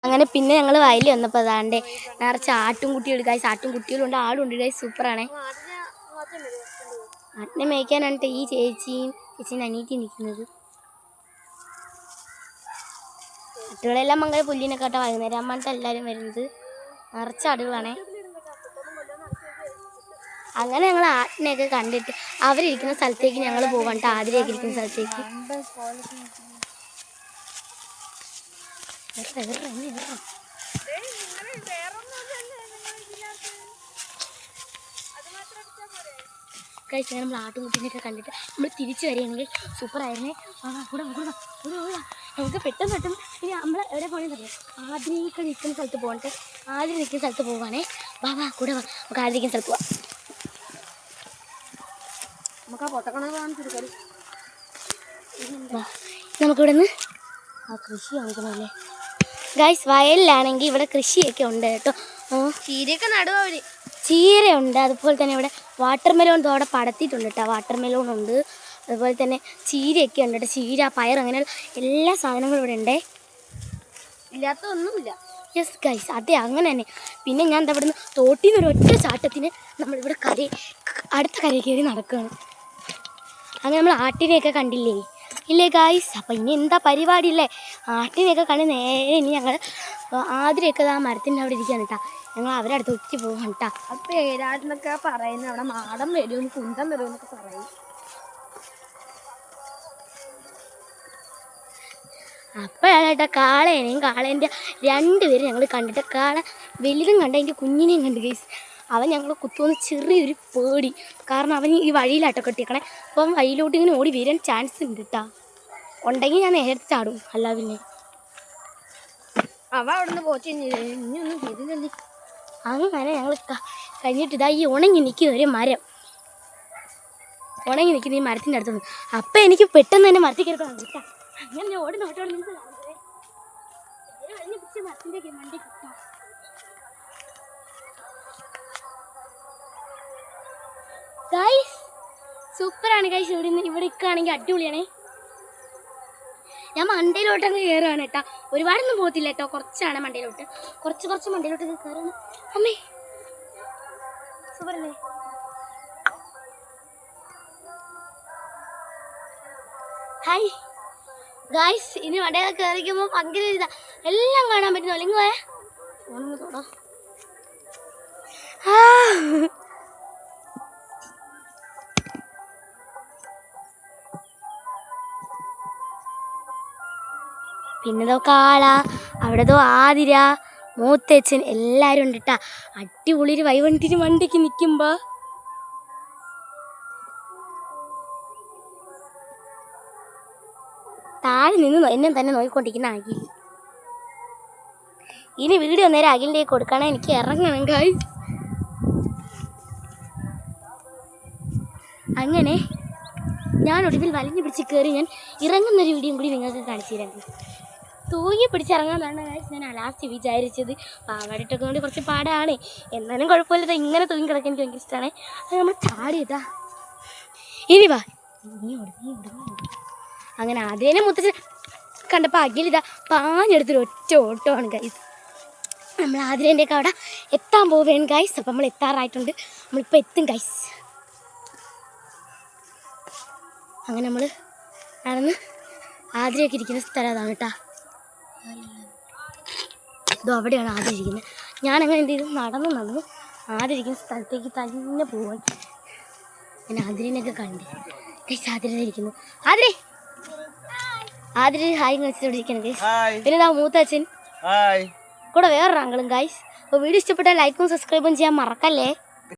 അങ്ങനെ പിന്നെ ഞങ്ങൾ വയലിൽ വന്നപ്പോൾ അതാണ്ട് നിറച്ച് ആട്ടുംകുട്ടികൾ ഗൈസ്. ആട്ടുംകുട്ടികളുണ്ട്, ആടുണ്ട് ഗൈസ്. സൂപ്പറാണേ. ആട്ടിനെ മേയ്ക്കാനാണ് ഈ ചേച്ചീൻ്റെ അനിയത്തി നിൽക്കുന്നത്. കുട്ടികളെല്ലാം അങ്ങനെ പുല്ലിനൊക്കെ ആട്ടെ വൈകുന്നേരം ആകുമ്പോഴത്തെ എല്ലാവരും വരുന്നത്. നിറച്ച് ആടുകളാണേ. അങ്ങനെ ഞങ്ങൾ ആട്ടിനെയൊക്കെ കണ്ടിട്ട് അവരിരിക്കുന്ന സ്ഥലത്തേക്ക് ഞങ്ങൾ പോകാം കേട്ടോ. ആതിരയൊക്കെ ഇരിക്കുന്ന സ്ഥലത്തേക്ക്. കഴിച്ച് നമ്മൾ ആട്ടുംകുട്ടീനെയൊക്കെ കണ്ടിട്ട് നമ്മൾ തിരിച്ചു വരികയാണെങ്കിൽ സൂപ്പറായിരുന്നേ. കൂടെ നമുക്ക് പെട്ടെന്ന് ഇനി നമ്മൾ എവിടെ പോകണമെന്ന് ആതിരയൊക്കെ നിൽക്കുന്ന സ്ഥലത്ത് പോകട്ടെ. ആതിര നിൽക്കുന്ന സ്ഥലത്ത് പോവാണേ. വാ കൂടെ വാ, നമുക്ക് ആതിരിക്കുന്ന സ്ഥലത്ത് പോവാം. നമുക്ക് ആ പൊട്ടക്കണത് കാണിച്ചെടുക്കാം. നമുക്കിവിടെ നിന്ന് ആ കൃഷി കാണിക്കണമല്ലേ ഗൈസ്. വയലിലാണെങ്കിൽ ഇവിടെ കൃഷിയൊക്കെ ഉണ്ട് കേട്ടോ. ചീരയൊക്കെ നടും അവർ. ചീരയുണ്ട്, അതുപോലെ തന്നെ ഇവിടെ വാട്ടർ മെലോൺ അവിടെ പടത്തിയിട്ടുണ്ട് കേട്ടോ. വാട്ടർ മെലോൺ ഉണ്ട്, അതുപോലെ തന്നെ ചീരയൊക്കെ ഉണ്ട് കേട്ടോ. ചീര, പയർ, അങ്ങനെ എല്ലാ സാധനങ്ങളും ഇവിടെ ഉണ്ടേ. ഇല്ലാത്ത ഒന്നുമില്ല. യെസ് ഗൈസ്, അതെ അങ്ങനെ തന്നെ. പിന്നെ ഞാൻ എന്താ ഇവിടെ നിന്ന് തോട്ടിൽ നിന്ന് ഒരൊറ്റ ചാട്ടത്തിന് നമ്മളിവിടെ അടുത്ത കരയിൽ കയറി നടക്കുകയാണ്. അങ്ങനെ നമ്മൾ ആട്ടിനെയൊക്കെ കണ്ടില്ലേ ഇല്ലേ ഗൈസ്. അപ്പം ഇനി എന്താ പരിപാടി ഇല്ലേ? ആട്ടിനെയൊക്കെ കണ്ട് നേരെ ഇനി ഞങ്ങൾ ആതിരയൊക്കെ ആ മരത്തിൻ്റെ അവിടെ ഇരിക്കുകയാണ് കേട്ടോ. ഞങ്ങൾ അവരുടെ അടുത്ത് ഒറ്റ പോകാം കേട്ടോ. അപ്പം ഏതാടെന്നൊക്കെ പറയുന്നത് അവിടെ മാടം വരും, കുന്തം വരും എന്നൊക്കെ പറയും. അപ്പോഴാണ് കേട്ടോ കാളേൻ്റെ രണ്ടുപേരും ഞങ്ങൾ കണ്ടിട്ട്. കാള വലുതും കണ്ട അതിൻ്റെ കുഞ്ഞിനെയും കണ്ട് ഗൈസ്. അവൻ ഞങ്ങൾ കുത്തുവന്ന് ചെറിയൊരു പേടി, കാരണം അവൻ ഈ വഴിയിലാട്ടോ കെട്ടിക്കണേ. അപ്പം വഴിയിലോട്ട് ഇങ്ങനെ ഓടി വരാൻ ചാൻസ് ഉണ്ട് കേട്ടോ. ഉണ്ടെങ്കിൽ ഞാൻ നേരത്തെ ചാടും, അല്ല പിന്നെ അവ അവിടെ നിന്ന് പോച്ചു ഇനിയൊന്നും ചെയ്തില്ലല്ലേ. അങ്ങനെ ഞങ്ങൾ കഴിഞ്ഞിട്ട് ഇതാ ഈ ഉണങ്ങി നിൽക്കുന്ന ഒരു മരം, ഉണങ്ങി നിൽക്കുന്ന ഈ മരത്തിൻ്റെ അടുത്തുനിന്ന്. അപ്പം എനിക്ക് പെട്ടെന്ന് തന്നെ മരത്തിൽ കയറിക്കണം കേട്ടോ. അങ്ങനെ ഞാൻ ഓടി നോട്ടോടെ നിന്ന് മരത്തിൻ്റെ മണ്ടി കിട്ടാം. ഗൈസ് സൂപ്പറാണ് ഗൈസ്. ഇവിടെ നിൽക്കുകയാണെങ്കിൽ അടിപൊളിയാണേ. ഞാൻ മണ്ടയിലോട്ടങ്ങ് കയറുകയാണ് കേട്ടോ. ഒരുപാടൊന്നും പോകത്തില്ല കേട്ടോ, കുറച്ചാണ് മണ്ടയിലോട്ട്, കുറച്ച് മണ്ടയിലോട്ട് കയറുകയാണ്. അമ്മേ സൂപ്പറല്ലേ. ഹായ് ഗൈസ്, ഇനി മണ്ടയൊക്കെ കയറിക്കുമ്പോൾ ഭയങ്കര ഇതാ, എല്ലാം കാണാൻ പറ്റുന്നു. അല്ലെങ്കിൽ ഫോണൊന്ന് തൊടാം. പിന്നെതോ കാള, അവിടെതോ ആതിര, മൂത്തച്ഛൻ എല്ലാവരും ഉണ്ട് കേട്ടാ. അടിപൊളി ഒരു വൈവണ്ടിന് വണ്ടിക്ക് നിൽക്കുമ്പോൾ താഴെ നിന്ന് എന്നെ തന്നെ നോക്കിക്കൊണ്ടിരിക്കുന്ന അഖിൽ. ഇനി വീഡിയോ നേരെ അഖിലിലേക്ക് കൊടുക്കണം, എനിക്ക് ഇറങ്ങണം ഗൈസ്. അങ്ങനെ ഞാൻ ഒടുവിൽ വലിഞ്ഞു പിടിച്ച് കയറി ഞാൻ ഇറങ്ങുന്നൊരു വീഡിയോയും കൂടി നിങ്ങൾക്ക് കാണിച്ചു തരാം. തൂങ്ങി പിടിച്ചിറങ്ങാമെന്നാണ് ഗൈസ് ഞാൻ ലാസ്റ്റ് വിചാരിച്ചത്. പാവാടിട്ടൊക്കെ കൊണ്ട് കുറച്ച് പാടാണ്, എന്നാലും കുഴപ്പമില്ല. ഇങ്ങനെ തൂങ്ങി കിടക്കാൻ എനിക്ക് ഭയങ്കര ഇഷ്ടമാണ്. അത് നമ്മൾ ചാടിയതാ. ഇനി വാ, നീ അങ്ങനെ ആദ്യമേ മുത്തച്ഛൻ കണ്ടപ്പോൾ അഖിലിതാ പാഞ്ഞെടുത്തൊരു ഒറ്റ ഓട്ടമാണ് ഗൈസ്. നമ്മൾ ആതിരേൻ്റെയൊക്കെ അവിടെ എത്താൻ പോവുകയാണ് ഗൈസ്. അപ്പം നമ്മൾ എത്താറായിട്ടുണ്ട്, നമ്മളിപ്പോൾ എത്തും ഗൈസ്. അങ്ങനെ നമ്മൾ നടന്ന് ആതിരയൊക്കെ ഇരിക്കുന്ന സ്ഥലം അതാണ് കേട്ടോ. ഇതോ അവിടെയാണ് ആതിര ഇരിക്കുന്നത്. ഞാനങ്ങനെ എന്ത് ചെയ്തു, നടന്ന് ആതിരിക്കുന്ന സ്ഥലത്തേക്ക് തന്നെ പോവാൻ. ഞാൻ ആതിരേനെയൊക്കെ കണ്ട് ഗൈസ്. ആതിര ഇരിക്കുന്നു. ആതിര ഹായ് വെച്ചിട്ട് ഇരിക്കുന്നത് ഗൈസ്. പിന്നെ ഇതാ മൂത്തച്ഛൻ കൂടെ വേറൊരു ആംഗിളും ഗൈസ്. അപ്പോൾ വീഡിയോ ഇഷ്ടപ്പെട്ടാൽ ലൈക്കും സബ്സ്ക്രൈബും ചെയ്യാൻ മറക്കല്ലേ.